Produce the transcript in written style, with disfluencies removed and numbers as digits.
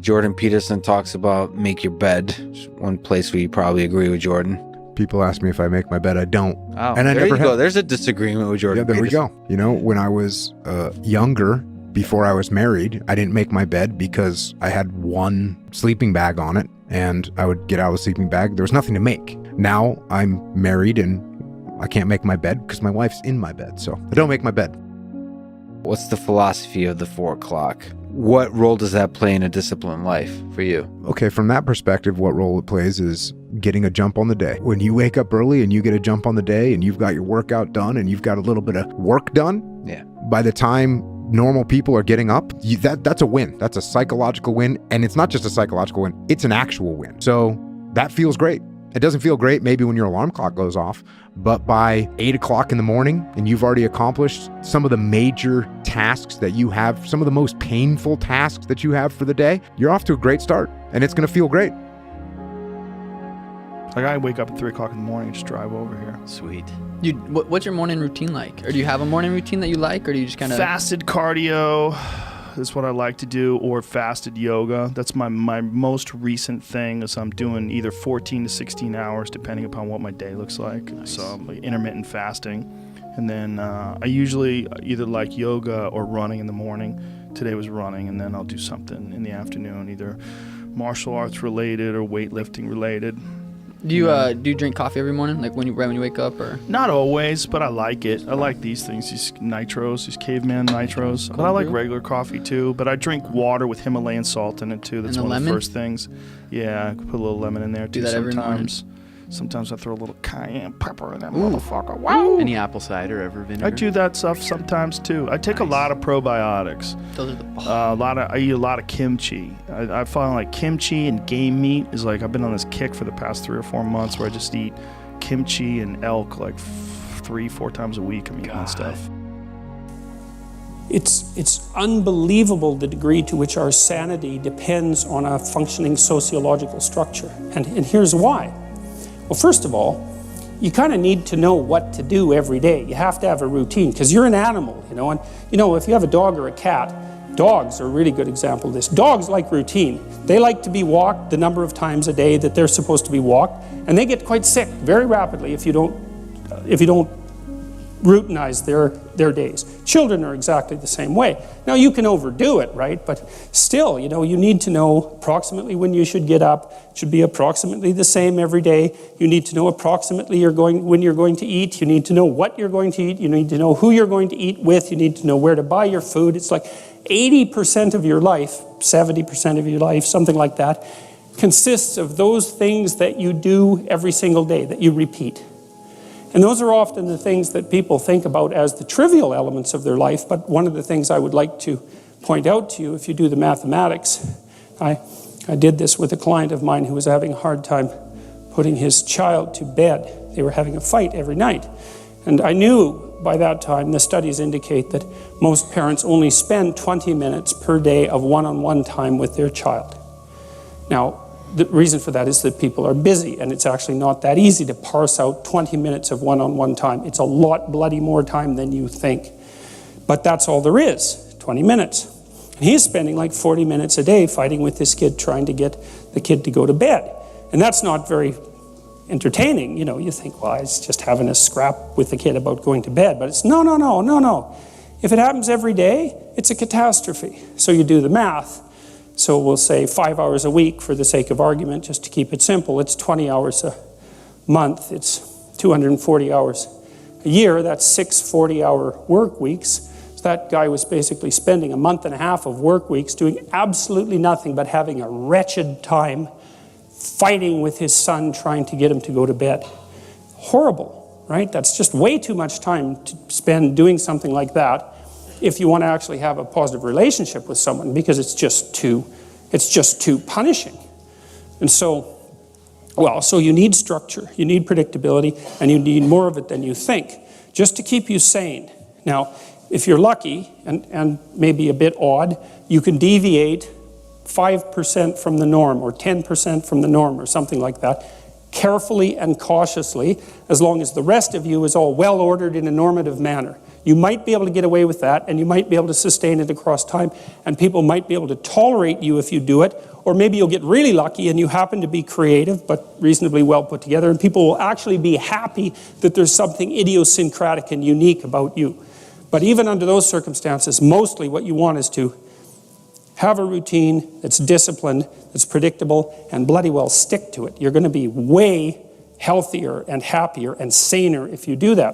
Jordan Peterson talks about make your bed. One place where you probably agree with Jordan. People ask me if I make my bed. I don't. Oh, and I there never you go. have. There's a disagreement with Jordan Yeah, there Peterson. we go. You know, when I was younger, before I was married, I didn't make my bed because I had one sleeping bag on it, and I would get out of the sleeping bag. There was nothing to make. Now I'm married and I can't make my bed because my wife's in my bed, so I don't make my bed. What's the philosophy of the 4 o'clock? What role does that play in a disciplined life for you? Okay, from that perspective, what role it plays is getting a jump on the day. When you wake up early and you get a jump on the day and you've got your workout done and you've got a little bit of work done, by the time normal people are getting up, that's a win. That's a psychological win. And it's not just a psychological win, it's an actual win. So that feels great. It doesn't feel great maybe when your alarm clock goes off, but by 8 o'clock in the morning and you've already accomplished some of the major tasks that you have, some of the most painful tasks that you have for the day, you're off to a great start and it's going to feel great. Like I wake up at 3 o'clock in the morning and just drive over here. Sweet. What's your morning routine like? Or do you have a morning routine that you like, or do you just kind of... Fasted cardio is what I like to do, or fasted yoga. That's my most recent thing, is I'm doing either 14 to 16 hours depending upon what my day looks like. Nice. So I'm like intermittent fasting. And then I usually either like yoga or running in the morning. Today was running, and then I'll do something in the afternoon, either martial arts related or weightlifting related. Do you drink coffee every morning, like right when you wake up, or? Not always, but I like it. I like these things, these nitros, these caveman nitros. But I like regular coffee too. But I drink water with Himalayan salt in it too. That's one of the first things. Yeah, I put a little lemon in there too. Do that every morning. Sometimes I throw a little cayenne pepper in that motherfucker. Wow! Any apple cider, ever vinegar? I do that stuff sometimes too. I take a lot of probiotics. Those are I eat a lot of kimchi. I find like kimchi and game meat is like, I've been on this kick for the past 3 or 4 months where I just eat kimchi and elk like 3-4 times a week. I'm eating that stuff. It's unbelievable the degree to which our sanity depends on a functioning sociological structure. And here's why. Well, first of all, you kind of need to know what to do every day. You have to have a routine, because you're an animal, you know. And, you know, if you have a dog or a cat, dogs are a really good example of this. Dogs like routine. They like to be walked the number of times a day that they're supposed to be walked, and they get quite sick very rapidly if you don't routinize their days. Children are exactly the same way. Now, you can overdo it, right? But still, you know, you need to know approximately when you should get up. It should be approximately the same every day. You need to know approximately when you're going to eat. You need to know what you're going to eat. You need to know who you're going to eat with. You need to know where to buy your food. It's like 80% of your life, 70% of your life, something like that, consists of those things that you do every single day, that you repeat. And those are often the things that people think about as the trivial elements of their life. But one of the things I would like to point out to you, if you do the mathematics, I did this with a client of mine who was having a hard time putting his child to bed. They were having a fight every night. And I knew by that time, the studies indicate that most parents only spend 20 minutes per day of one-on-one time with their child. Now, the reason for that is that people are busy, and it's actually not that easy to parse out 20 minutes of one-on-one time. It's a lot bloody more time than you think. But that's all there is, 20 minutes. And he's spending like 40 minutes a day fighting with this kid, trying to get the kid to go to bed. And that's not very entertaining. You know, you think, well, it's just having a scrap with the kid about going to bed. But it's no. If it happens every day, it's a catastrophe. So you do the math. So we'll say 5 hours a week for the sake of argument, just to keep it simple. It's 20 hours a month. It's 240 hours a year. That's 6 40-hour work weeks. So that guy was basically spending a month and a half of work weeks doing absolutely nothing but having a wretched time fighting with his son, trying to get him to go to bed. Horrible, right? That's just way too much time to spend doing something like that if you want to actually have a positive relationship with someone, because it's just too punishing. And so you need structure, you need predictability, and you need more of it than you think, just to keep you sane. Now, if you're lucky, and maybe a bit odd, you can deviate 5% from the norm, or 10% from the norm, or something like that, carefully and cautiously, as long as the rest of you is all well ordered in a normative manner. You might be able to get away with that, and you might be able to sustain it across time, and people might be able to tolerate you if you do it, or maybe you'll get really lucky and you happen to be creative but reasonably well put together, and people will actually be happy that there's something idiosyncratic and unique about you. But even under those circumstances, mostly what you want is to have a routine that's disciplined, that's predictable, and bloody well stick to it. You're going to be way healthier and happier and saner if you do that.